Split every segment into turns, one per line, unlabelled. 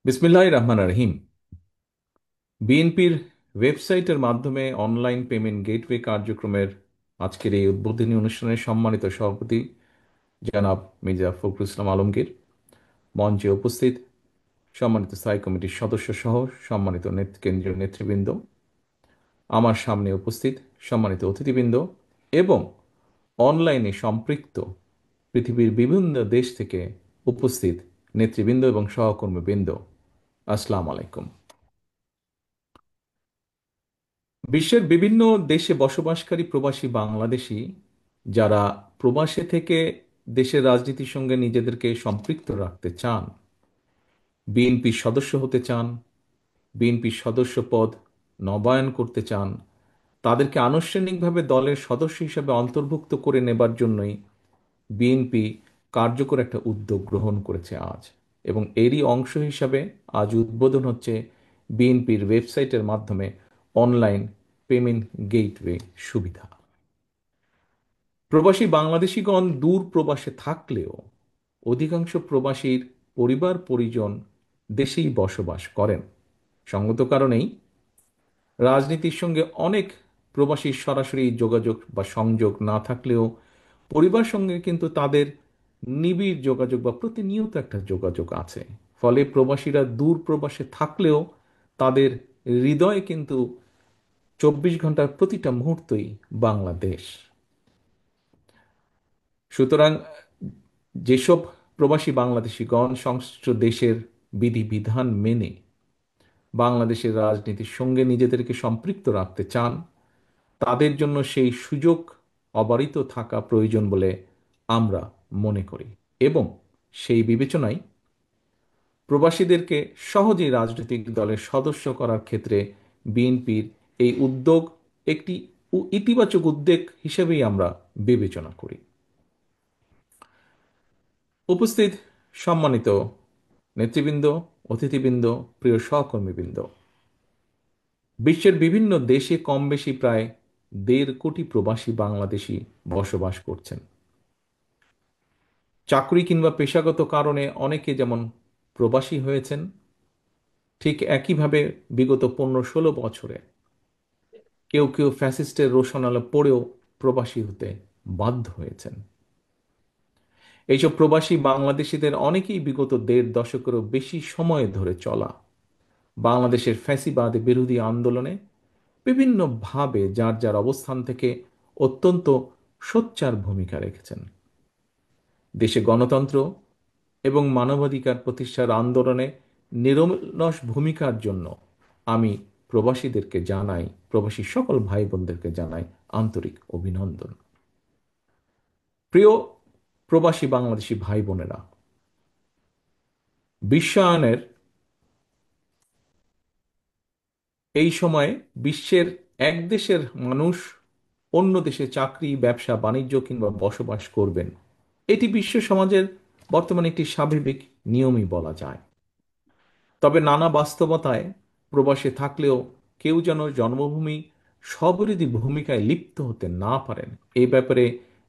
বিসমিল্লাহির রহমানির রহিম। বিএনপির ওয়েবসাইটের মাধ্যমে অনলাইন পেমেন্ট গেটওয়ে কার্যক্রমের আজকের এই উদ্বোধনী অনুষ্ঠানের সম্মানিত সভাপতি জনাব মির্জা ফখরুল ইসলাম আলমগীর, মঞ্চে উপস্থিত সম্মানিত স্থায়ী কমিটির সদস্য সহ সম্মানিত কেন্দ্রীয় নেতৃবৃন্দ, আমার সামনে উপস্থিত সম্মানিত অতিথিবৃন্দ এবং অনলাইনে সম্পৃক্ত পৃথিবীর বিভিন্ন দেশ থেকে উপস্থিত নেতৃবৃন্দ এবং সহকর্মীবৃন্দ, আসসালামু আলাইকুম। বিশ্বের বিভিন্ন দেশে বসবাসকারী প্রবাসী বাংলাদেশী যারা প্রবাসে থেকে দেশের রাজনীতির সঙ্গে নিজেদেরকে সম্পৃক্ত রাখতে চান, বিএনপির সদস্য হতে চান, বিএনপির সদস্য পদ নবায়ন করতে চান, তাদেরকে আনুষ্ঠানিকভাবে দলের সদস্য হিসেবে অন্তর্ভুক্ত করে নেবার জন্যই বিএনপি কার্যকর একটা উদ্যোগ গ্রহণ করেছে আজ। এবং এরই অংশ হিসাবে আজ উদ্বোধন হচ্ছে বিএনপির ওয়েবসাইটের মাধ্যমে অনলাইন পেমেন্ট গেটওয়ে সুবিধা। প্রবাসী বাংলাদেশিগণ দূর প্রবাসে থাকলেও অধিকাংশ প্রবাসীর পরিবার পরিজন দেশেই বসবাস করেন। সঙ্গত কারণেই রাজনীতির সঙ্গে অনেক প্রবাসীর সরাসরি যোগাযোগ বা সংযোগ না থাকলেও পরিবার সঙ্গে কিন্তু তাদের নিবিড় যোগাযোগ বা প্রতিনিয়ত একটা যোগাযোগ আছে। ফলে প্রবাসীরা দূর প্রবাসে থাকলেও তাদের হৃদয়ে কিন্তু 24 ঘন্টার প্রতিটা মুহূর্তই বাংলাদেশ। সুতরাং যেসব প্রবাসী বাংলাদেশিগণ সংশ্লিষ্ট দেশের বিধিবিধান মেনে বাংলাদেশের রাজনীতির সঙ্গে নিজেদেরকে সম্পৃক্ত রাখতে চান, তাদের জন্য সেই সুযোগ অবারিত থাকা প্রয়োজন বলে আমরা মনে করি। এবং সেই বিবেচনায় প্রবাসীদেরকে সহজেই রাজনৈতিক দলের সদস্য করার ক্ষেত্রে বিএনপির এই উদ্যোগ একটি ইতিবাচক উদ্যোগ হিসেবেই আমরা বিবেচনা করি। উপস্থিত সম্মানিত নেতৃবৃন্দ, অতিথিবৃন্দ, প্রিয় সহকর্মীবৃন্দ, বিশ্বের বিভিন্ন দেশে কম বেশি প্রায় 1.5 কোটি প্রবাসী বাংলাদেশি বসবাস করছেন। চাকরি কিংবা পেশাগত কারণে অনেকে যেমন প্রবাসী হয়েছেন, ঠিক একইভাবে বিগত 15-16 বছরে কেউ কেউ ফ্যাসিস্টের রোষানলে পড়েও প্রবাসী হতে বাধ্য হয়েছেন। এইসব প্রবাসী বাংলাদেশিদের অনেকেই বিগত 1.5 দশকেরও বেশি সময় ধরে চলা বাংলাদেশের ফ্যাসিবাদ বিরোধী আন্দোলনে বিভিন্নভাবে যার যার অবস্থান থেকে অত্যন্ত সোচ্চার ভূমিকা রেখেছেন। দেশে গণতন্ত্র এবং মানবাধিকার প্রতিষ্ঠার আন্দোলনে নিরলস ভূমিকার জন্য আমি প্রবাসীদেরকে জানাই, প্রবাসী সকল ভাই বোনদেরকে জানাই আন্তরিক অভিনন্দন। প্রিয় প্রবাসী বাংলাদেশি ভাই বোনেরা, বিশ্বায়নের এই সময়ে বিশ্বের এক দেশের মানুষ অন্য দেশে চাকরি, ব্যবসা, বাণিজ্য কিংবা বসবাস করবেন, এটি বিশ্ব সমাজের বর্তমানে একটি স্বাভাবিক নিয়মই বলা যায়। তবে নানা বাস্তবতায় প্রবাসে থাকলেও কেউ যেন জন্মভূমি স্ববিরোধী ভূমিকায় লিপ্ত হতে না পারেন, এই ব্যাপারে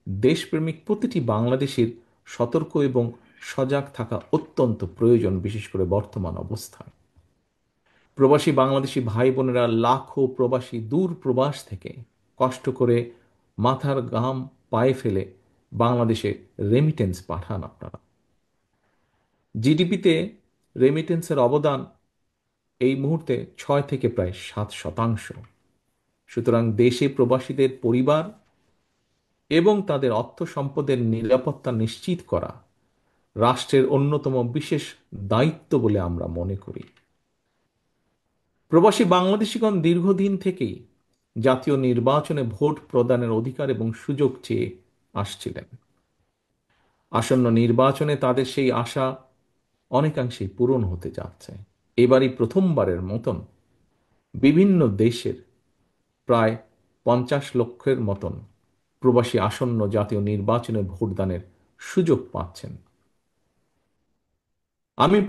দেশপ্রেমিক প্রতিটি বাংলাদেশির সতর্ক এবং সজাগ থাকা অত্যন্ত প্রয়োজন, বিশেষ করে বর্তমান অবস্থায়। প্রবাসী বাংলাদেশি ভাই বোনেরা লাখো প্রবাসী দূর প্রবাস থেকে কষ্ট করে মাথার ঘাম পায়ে ফেলে বাংলাদেশে রেমিটেন্স পাঠান। আপনারা জিডিপিতে রেমিটেন্সের অবদান এই মুহূর্তে 6 থেকে প্রায় 7%। সুতরাং দেশে প্রবাসীদের পরিবার এবং তাদের অর্থ সম্পদের নিরাপত্তা নিশ্চিত করা রাষ্ট্রের অন্যতম বিশেষ দায়িত্ব বলে আমরা মনে করি। প্রবাসী বাংলাদেশিগণ দীর্ঘদিন থেকেই জাতীয় নির্বাচনে ভোট প্রদানের অধিকার এবং সুযোগ চেয়ে আসছিলেন। আসন্ন নির্বাচনে তাদের সেই আশা অনেকাংশেই পূরণ হতে যাচ্ছে। এবারই প্রথমবারের মতন বিভিন্ন দেশের প্রায় 50 লক্ষের মতন প্রবাসী আসন্ন জাতীয় নির্বাচনে ভোটদানের সুযোগ পাচ্ছেন। আমি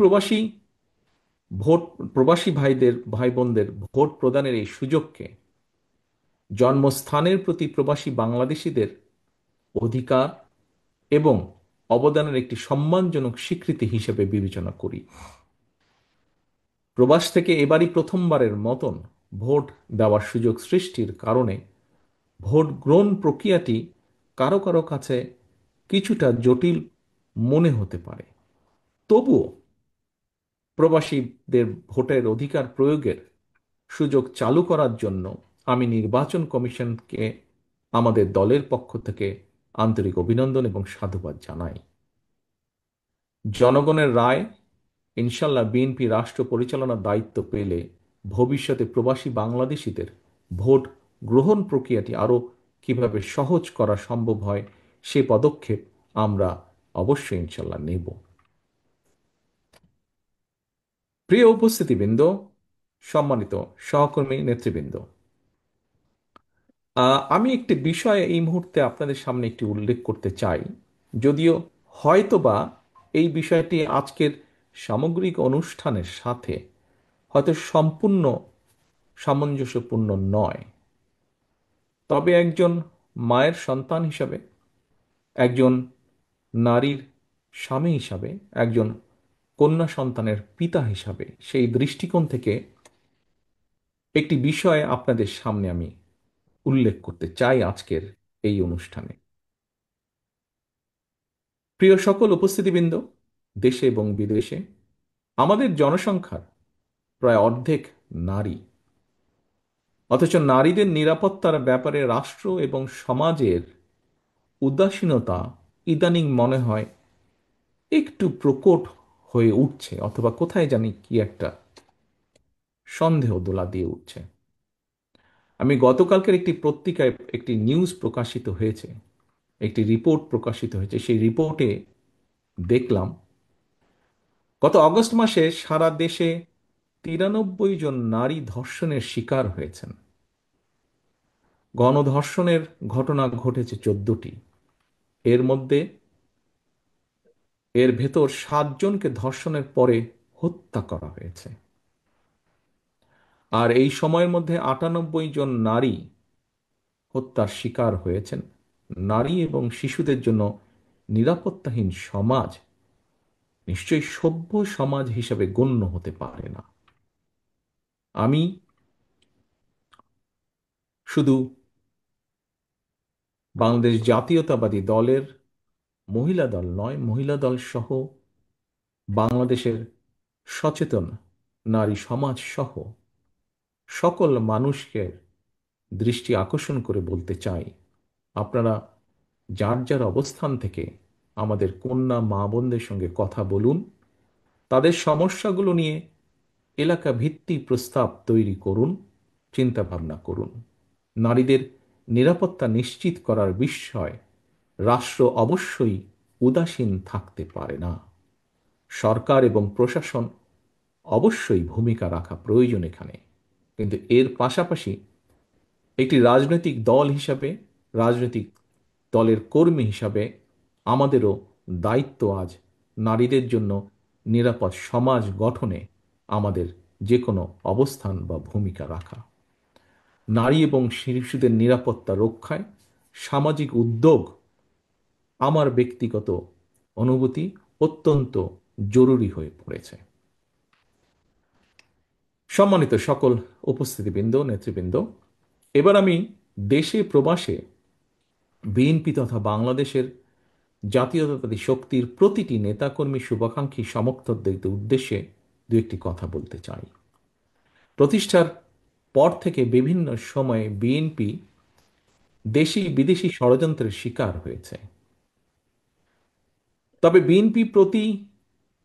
ভোট প্রবাসী ভাই বোনদের ভোট প্রদানের এই সুযোগকে জন্মস্থানের প্রতি প্রবাসী বাংলাদেশিদের অধিকার এবং অবদানের একটি সম্মানজনক স্বীকৃতি হিসেবে বিবেচনা করি। প্রবাস থেকে এবারই প্রথমবারের মতন ভোট দেওয়ার সুযোগ সৃষ্টির কারণে ভোট গ্রহণ প্রক্রিয়াটি কারো কারো কাছে কিছুটা জটিল মনে হতে পারে। তবুও প্রবাসীদের ভোটের অধিকার প্রয়োগের সুযোগ চালু করার জন্য আমি নির্বাচন কমিশনকে আমাদের দলের পক্ষ থেকে আন্তরিক অভিনন্দন এবং সাধুবাদ জানাই। জনগণের রায়, ইনশাল্লাহ বিএনপি রাষ্ট্র পরিচালনার দায়িত্ব পেলে ভবিষ্যতে প্রবাসী বাংলাদেশিদের ভোট গ্রহণ প্রক্রিয়াটি আরও কিভাবে সহজ করা সম্ভব হয় সে পদক্ষেপ আমরা অবশ্যই ইনশাল্লাহ নেব। প্রিয় উপস্থিতিবৃন্দ, সম্মানিত সহকর্মী নেতৃবৃন্দ, আমি একটি বিষয় এই মুহূর্তে আপনাদের সামনে একটি উল্লেখ করতে চাই, যদিও হয়তোবা এই বিষয়টি আজকের সামগ্রিক অনুষ্ঠানের সাথে হয়তো সম্পূর্ণ সামঞ্জস্যপূর্ণ নয়। তবে একজন মায়ের সন্তান হিসাবে, একজন নারীর স্বামী হিসাবে, একজন কন্যা সন্তানের পিতা হিসাবে সেই দৃষ্টিকোণ থেকে একটি বিষয় আপনাদের সামনে আমি উল্লেখ করতে চাই আজকের এই অনুষ্ঠানে। প্রিয় সকল উপস্থিতিবৃন্দ, দেশে এবং বিদেশে আমাদের জনসংখ্যার প্রায় অর্ধেক নারী, অথচ নারীদের নিরাপত্তার ব্যাপারে রাষ্ট্র এবং সমাজের উদাসীনতা ইদানিং মনে হয় একটু প্রকট হয়ে উঠছে, অথবা কোথায় জানি কি একটা সন্দেহ দোলা দিয়ে উঠছে। আমি গতকালকের একটি পত্রিকায় একটি নিউজ প্রকাশিত হয়েছে, একটি রিপোর্ট প্রকাশিত হয়েছে। সেই রিপোর্টে দেখলাম গত অগস্ট মাসে সারা দেশে 93 জন নারী ধর্ষণের শিকার হয়েছেন। গণধর্ষণের ঘটনা ঘটেছে 14টি। এর মধ্যে এর ভেতর 7 জনকে ধর্ষণের পরে হত্যা করা হয়েছে। আর এই সময়ের মধ্যে 98 জন নারী হত্যার শিকার হয়েছেন। নারী এবং শিশুদের জন্য নিরাপত্তাহীন সমাজ নিশ্চয়ই সভ্য সমাজ হিসাবে গণ্য হতে পারে না। আমি শুধু বাংলাদেশ জাতীয়তাবাদী দলের মহিলা দল নয়, মহিলা দল সহ বাংলাদেশের সচেতন নারী সমাজ সহ সকল মানুষকে দৃষ্টি আকর্ষণ করে বলতে চাই, আপনারা যার যার অবস্থান থেকে আমাদের কন্যা মা বোনদের সঙ্গে কথা বলুন, তাদের সমস্যাগুলো নিয়ে এলাকা ভিত্তিক প্রস্তাব তৈরি করুন, চিন্তা ভাবনা করুন। নারীদের নিরাপত্তা নিশ্চিত করার বিষয় রাষ্ট্র অবশ্যই উদাসীন থাকতে পারে না। সরকার এবং প্রশাসন অবশ্যই ভূমিকা রাখা প্রয়োজন এখানে, কিন্তু এর পাশাপাশি একটি রাজনৈতিক দল হিসাবে, রাজনৈতিক দলের কর্মী হিসাবে আমাদেরও দায়িত্ব আজ নারীদের জন্য নিরাপদ সমাজ গঠনে আমাদের যে কোনো অবস্থান বা ভূমিকা রাখা। নারী এবং শিশুদের নিরাপত্তা রক্ষায় সামাজিক উদ্যোগ আমার ব্যক্তিগত অনুভূতি অত্যন্ত জরুরি হয়ে পড়েছে। সম্মানিত সকল উপস্থিতিবৃন্দ, নেতৃবৃন্দ, এবার আমি দেশে প্রবাসে বিএনপি তথা বাংলাদেশের জাতীয়তাবাদী শক্তির প্রতিটি নেতাকর্মী, শুভাকাঙ্ক্ষী, সমর্থকদের উদ্দেশ্যে দু একটি কথা বলতে চাই। প্রতিষ্ঠার পর থেকে বিভিন্ন সময়ে বিএনপি দেশি বিদেশি ষড়যন্ত্রের শিকার হয়েছে। তবে বিএনপি প্রতি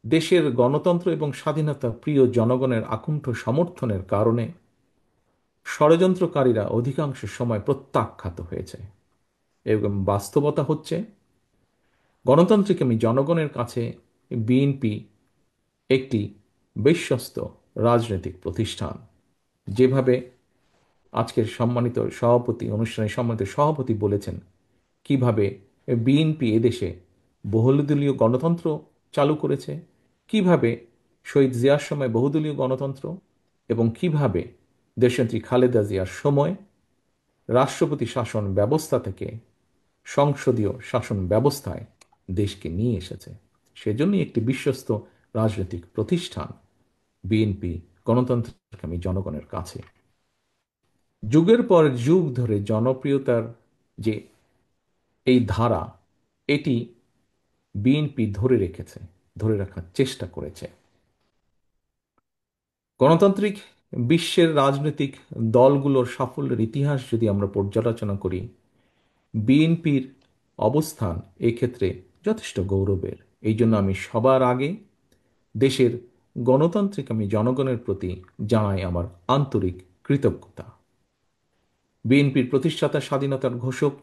দেশের গণতন্ত্র এবং স্বাধীনতা প্রিয় জনগণের আকুণ্ঠ সমর্থনের কারণে ষড়যন্ত্রকারীরা অধিকাংশ সময় প্রত্যাখ্যাত হয়েছে। এবং বাস্তবতা হচ্ছে গণতান্ত্রিক জনগণের কাছে বিএনপি একটি বিশ্বস্ত রাজনৈতিক প্রতিষ্ঠান। যেভাবে আজকের সম্মানিত সভাপতি, অনুষ্ঠানের সম্মানিত সভাপতি বলেছেন কিভাবে বিএনপি এদেশে বহুদলীয় গণতন্ত্র চালু করেছে, কিভাবে শহীদ জিয়ার সময় বহুদলীয় গণতন্ত্র এবং কিভাবে দেশনেত্রী খালেদা জিয়ার সময় রাষ্ট্রপতি শাসন ব্যবস্থা থেকে সংসদীয় শাসন ব্যবস্থায় দেশকে নিয়ে এসেছে। সেজন্যই একটি বিশ্বস্ত রাজনৈতিক প্রতিষ্ঠান বিএনপি গণতন্ত্রকামী জনগণের কাছে। যুগের পর যুগ ধরে জনপ্রিয়তার যে এই ধারা, এটি বিএনপি ধরে রেখেছে, ধরে রাখার চেষ্টা করেছে। গণতান্ত্রিক বিশ্বের রাজনৈতিক দলগুলোর সাফল্যের ইতিহাস যদি আমরা পর্যালোচনা করি, বিএনপির অবস্থান এক্ষেত্রে যথেষ্ট গৌরবের। এই জন্য আমি সবার আগে দেশের গণতান্ত্রিক আমি জনগণের প্রতি জানাই আমার আন্তরিক কৃতজ্ঞতা। বিএনপির প্রতিষ্ঠাতা স্বাধীনতার ঘোষক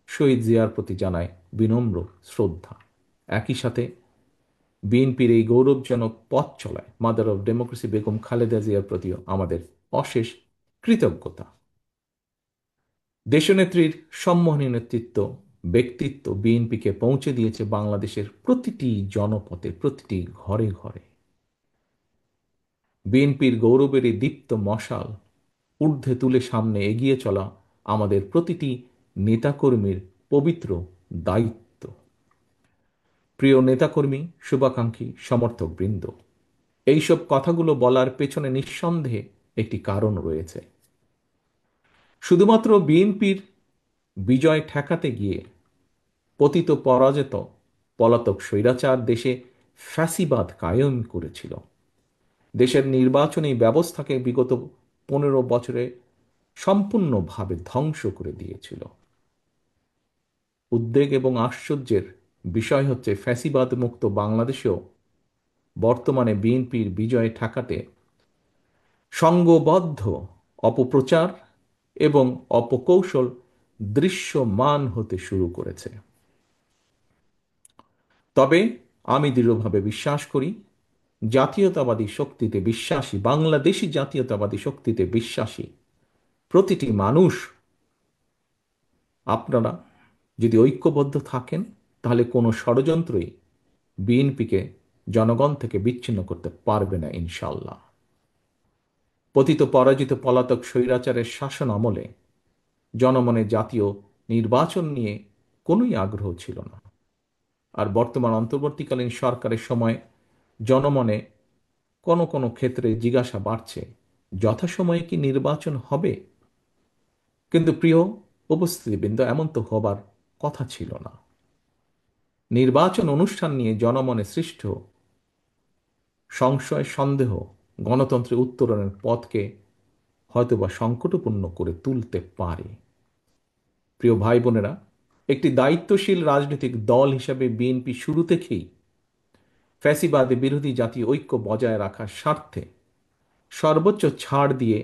শহীদ জিয়ার প্রতি জানায় বিনম্র শ্রদ্ধা। একই সাথে বিএনপির এই গৌরবজনক পথ চলায় mother of democracy Begum Khaleda জিয়ার প্রতিও আমাদের অশেষ কৃতজ্ঞতা। দেশনেত্রীর সম্মোহনী নেতৃত্ব, ব্যক্তিত্ব বিএনপিকে পৌঁছে দিয়েছে বাংলাদেশের প্রতিটি জনপথে, প্রতিটি ঘরে ঘরে। বিএনপির গৌরবের এই দীপ্ত মশাল ঊর্ধ্বে তুলে সামনে এগিয়ে চলা আমাদের প্রতিটি নেতাকর্মীর পবিত্র দায়িত্ব। প্রিয় নেতাকর্মী, শুভাকাঙ্ক্ষী, সমর্থকবৃন্দ, এইসব কথাগুলো বলার পেছনে নিঃসন্দেহে একটি কারণ রয়েছে। শুধুমাত্র বিএনপির বিজয় ঠেকাতে গিয়ে পতিত পরাজিত পলাতক স্বৈরাচার দেশে ফ্যাসিবাদ কায়েম করেছিল। দেশের নির্বাচনী ব্যবস্থাকে বিগত 15 বছরে সম্পূর্ণভাবে ধ্বংস করে দিয়েছিল। উদ্বেগ এবং আশ্চর্যের বিষয় হচ্ছে, ফ্যাসিবাদ মুক্ত বাংলাদেশেও বর্তমানে বিএনপির বিজয় ঠেকাতে সংঘবদ্ধ অপপ্রচার এবং অপকৌশল দৃশ্যমান হতে শুরু করেছে। তবে আমি দৃঢ়ভাবে বিশ্বাস করি, জাতীয়তাবাদী শক্তিতে বিশ্বাসী, বাংলাদেশি জাতীয়তাবাদী শক্তিতে বিশ্বাসী প্রতিটি মানুষ, আপনারা যদি ঐক্যবদ্ধ থাকেন, তাহলে কোনো ষড়যন্ত্রই বিএনপিকে জনগণ থেকে বিচ্ছিন্ন করতে পারবে না ইনশাল্লাহ। পতিত পরাজিত পলাতক স্বৈরাচারের শাসন আমলে জনমনে জাতীয় নির্বাচন নিয়ে কোনোই আগ্রহ ছিল না। আর বর্তমান অন্তর্বর্তীকালীন সরকারের সময় জনমনে কোনো কোনো ক্ষেত্রে জিজ্ঞাসা বাড়ছে, যথাসময়ে কি নির্বাচন হবে? কিন্তু প্রিয় উপস্থিতিবৃন্দ, এমন তো হবার কথা ছিল না। নির্বাচন অনুষ্ঠান নিয়ে জনমনে সৃষ্ট সংশয়, সন্দেহ গণতন্ত্রের উত্তরণের পথকে হয়তোবা সংকটপূর্ণ করে তুলতে পারে। প্রিয় ভাই বোনেরা, একটি দায়িত্বশীল রাজনৈতিক দল হিসাবে বিএনপি শুরু থেকেই ফ্যাসিবাদে বিরোধী জাতীয় ঐক্য বজায় রাখার স্বার্থে সর্বোচ্চ ছাড় দিয়ে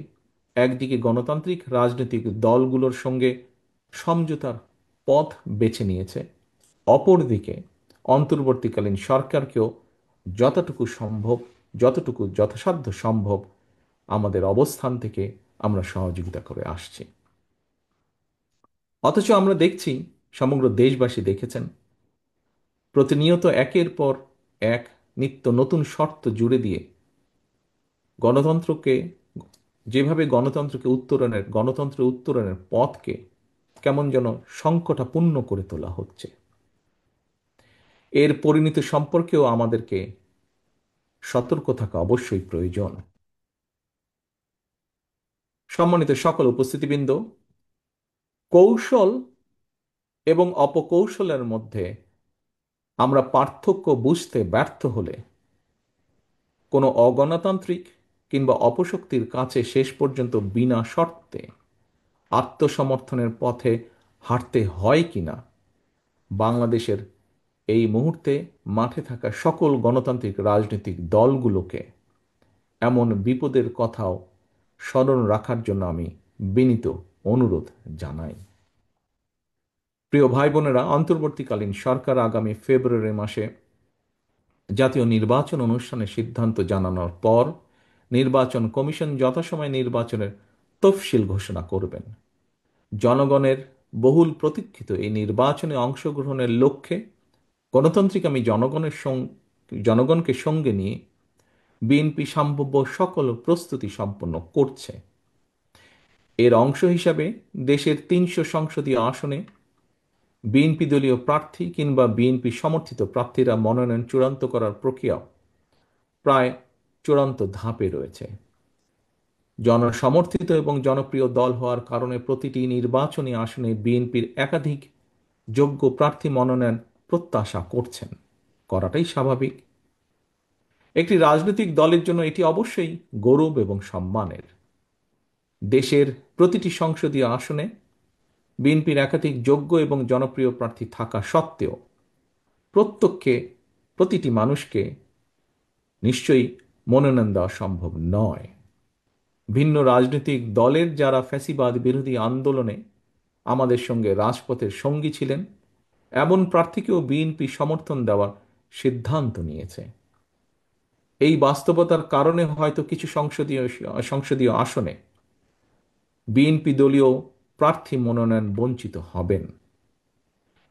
একদিকে গণতান্ত্রিক রাজনৈতিক দলগুলোর সঙ্গে সমঝোতার পথ বেছে নিয়েছে, অপরদিকে অন্তর্বর্তীকালীন সরকারকেও যতটুকু সম্ভব, যতটুকু যথাসাধ্য সম্ভব আমাদের অবস্থান থেকে আমরা সহযোগিতা করে আসছি। অথচ আমরা দেখছি, সমগ্র দেশবাসী দেখেছেন, প্রতিনিয়ত একের পর এক নিত্য নতুন শর্ত জুড়ে দিয়ে গণতন্ত্রকে, যেভাবে গণতন্ত্রের উত্তরণের পথকে কেমন যেন সংকটাপূর্ণ করে তোলা হচ্ছে। এর পরিণতি সম্পর্কেও আমাদেরকে সতর্ক থাকা অবশ্যই প্রয়োজন। সম্মানিত সকল উপস্থিতিবৃন্দ, কৌশল এবং অপকৌশলের মধ্যে আমরা পার্থক্য বুঝতে ব্যর্থ হলে কোনো অগণতান্ত্রিক কিংবা অপশক্তির কাছে শেষ পর্যন্ত বিনা শর্তে আত্মসমর্থনের পথে হাঁটতে হয় কিনা, বাংলাদেশের এই মুহূর্তে মাঠে থাকা সকল গণতান্ত্রিক রাজনৈতিক দলগুলোকে এমন বিপদের কথাও স্মরণ রাখার জন্য আমি বিনীত অনুরোধ জানাই। প্রিয় ভাই বোনেরা, অন্তর্বর্তীকালীন সরকার আগামী ফেব্রুয়ারি মাসে জাতীয় নির্বাচন অনুষ্ঠানের সিদ্ধান্ত জানানোর পর নির্বাচন কমিশন যথাসময়ে নির্বাচনের তফসিল ঘোষণা করবেন। জনগণের বহুল প্রতীক্ষিত এই নির্বাচনে অংশগ্রহণের লক্ষ্যে গণতান্ত্রিক আমি জনগণকে সঙ্গে নিয়ে বিএনপি সম্ভাব্য সকল প্রস্তুতি সম্পন্ন করছে। এর অংশ হিসাবে দেশের ৩০০ সংসদীয় আসনে বিএনপি দলীয় প্রার্থী কিংবা বিএনপি সমর্থিত প্রার্থীরা মনোনয়ন চূড়ান্ত করার প্রক্রিয়া প্রায় চূড়ান্ত ধাপে রয়েছে। জনসমর্থিত এবং জনপ্রিয় দল হওয়ার কারণে প্রতিটি নির্বাচনী আসনে বিএনপির একাধিক যোগ্য প্রার্থী মনোনয়ন প্রত্যাশা করছেন, করাটাই স্বাভাবিক। একটি রাজনৈতিক দলের জন্য এটি অবশ্যই গৌরব এবং সম্মানের। দেশের প্রতিটি সংসদীয় আসনে বিএনপির একাধিক যোগ্য এবং জনপ্রিয় প্রার্থী থাকা সত্ত্বেও প্রত্যেককে প্রতিটি মানুষকে নিশ্চয়ই মনোনয়ন দেওয়া সম্ভব নয়। ভিন্ন রাজনৈতিক দলের যারা ফ্যাসিবাদ বিরোধী আন্দোলনে আমাদের সঙ্গে রাজপথের সঙ্গী ছিলেন, এমন প্রার্থীকেও বিএনপি সমর্থন দেওয়ার সিদ্ধান্ত নিয়েছে। এই বাস্তবতার কারণে হয়তো কিছু সংসদীয় আসনে বিএনপি দলীয় প্রার্থী মনোনয়ন বঞ্চিত হবেন।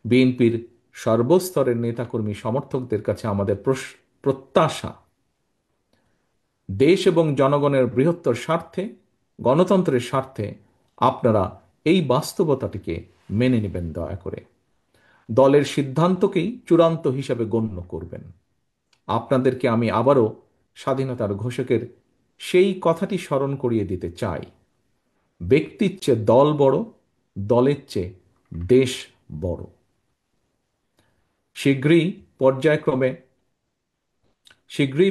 বিএনপির সর্বস্তরের নেতাকর্মী সমর্থকদের কাছে আমাদের প্রত্যাশা, দেশ এবং জনগণের বৃহত্তর স্বার্থে, গণতন্ত্রের স্বার্থে আপনারা এই বাস্তবতাটিকে মেনে নেবেন দয়া করে। দলের সিদ্ধান্তকেই চূড়ান্ত হিসাবে গণ্য করবেন। আপনাদেরকে আমি আবারও স্বাধীনতার ঘোষকের সেই কথাটি স্মরণ করিয়ে দিতে চাই, ব্যক্তির চেয়ে দল বড়, দলের চেয়ে দেশ বড়। শীঘ্রই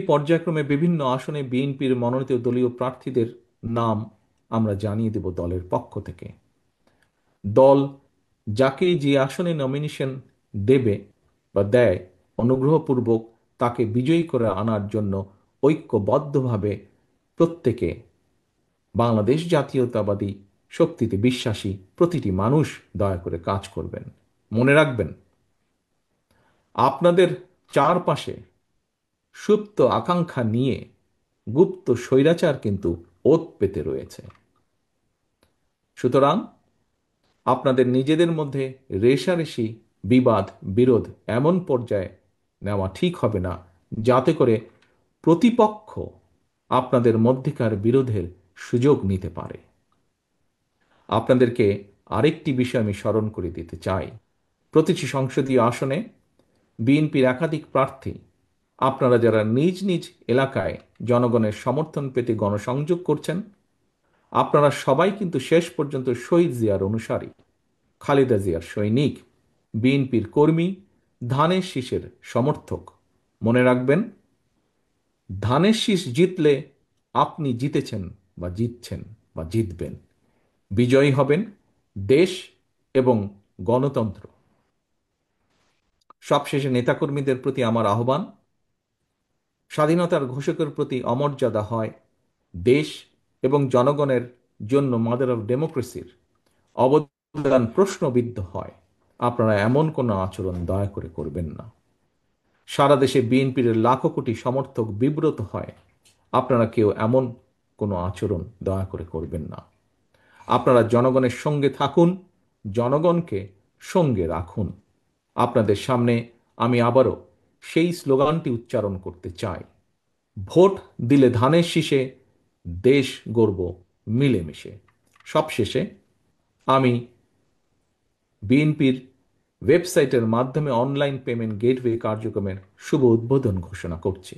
পর্যায়ক্রমে বিভিন্ন আসনে বিএনপির মনোনীত দলীয় প্রার্থীদের নাম আমরা জানিয়ে দেব দলের পক্ষ থেকে। দল যাকে যে আসনে নমিনেশন দেবে বা দেয়, অনুগ্রহপূর্বক তাকে বিজয়ী করে আনার জন্য ঐক্যবদ্ধভাবে প্রত্যেকে বাংলাদেশ জাতীয়তাবাদী শক্তিতে বিশ্বাসী প্রতিটি মানুষ দয়া করে কাজ করবেন। মনে রাখবেন, আপনাদের চারপাশে সুপ্ত আকাঙ্ক্ষা নিয়ে গুপ্ত স্বৈরাচার কিন্তু ওত পেতে রয়েছে। সুতরাং আপনাদের নিজেদের মধ্যে রেষারেষি, বিবাদ, বিরোধ এমন পর্যায়ে নেওয়া ঠিক হবে না যাতে করে প্রতিপক্ষ আপনাদের মধ্যেকার বিরোধের সুযোগ নিতে পারে। আপনাদেরকে আরেকটি বিষয় আমি স্মরণ করে দিতে চাই। প্রতিটি সংসদীয় আসনে বিএনপির একাধিক প্রার্থী, আপনারা যারা নিজ নিজ এলাকায় জনগণের সমর্থন পেতে গণসংযোগ করছেন, আপনারা সবাই কিন্তু শেষ পর্যন্ত শহীদ জিয়ার অনুসারী, খালেদা জিয়ার সৈনিক, বিএনপির কর্মী, ধানের শীষের সমর্থক। মনে রাখবেন, ধানের শীষ জিতলে আপনি জিতেছেন বা জিতছেন বা জিতবেন। বিজয়ী হবেন দেশ এবং গণতন্ত্র। সবশেষে নেতাকর্মীদের প্রতি আমার আহ্বান, স্বাধীনতার ঘোষকের প্রতি অমর্যাদা হয় দেশ এবং জনগণের জন্য মাদার অফ ডেমোক্রেসির অবদান প্রশ্নবিদ্ধ হয়। আপনারা এমন কোনো আচরণ দয়া করে করবেন না। সারা দেশে বিএনপির লাখো কোটি সমর্থক বিব্রত হয়, আপনারা কেউ এমন কোনো আচরণ দয়া করে করবেন না। আপনারা জনগণের সঙ্গে থাকুন, জনগণকে সঙ্গে রাখুন। আপনাদের সামনে আমি আবারও সেই স্লোগানটি উচ্চারণ করতে চাই, ভোট দিলে ধানের শীষে, দেশ গড়ব মিলেমিশে। সবশেষে আমি বিএনপির ওয়েবসাইটের মাধ্যমে অনলাইন পেমেন্ট গেটওয়ে কার্যক্রমের শুভ উদ্বোধন ঘোষণা করছি।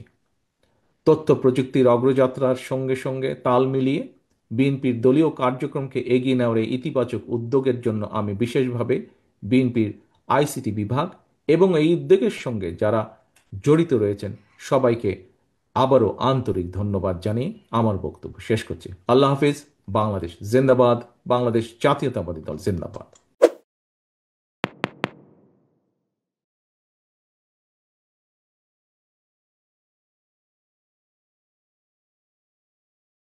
তথ্য প্রযুক্তির অগ্রযাত্রার সঙ্গে সঙ্গে তাল মিলিয়ে বিএনপির দলীয় কার্যক্রমকে এগিয়ে নেওয়ার এই ইতিবাচক উদ্যোগের জন্য আমি বিশেষভাবে বিএনপির আইসিটি বিভাগ এবং এই উদ্যোগের সঙ্গে যারা জড়িত রয়েছেন সবাইকে আবারও আন্তরিক ধন্যবাদ জানিয়ে আমার বক্তব্য শেষ করছি। আল্লাহ হাফিজ। বাংলাদেশ জিন্দাবাদ। বাংলাদেশ জাতীয়তাবাদী দল জিন্দাবাদ।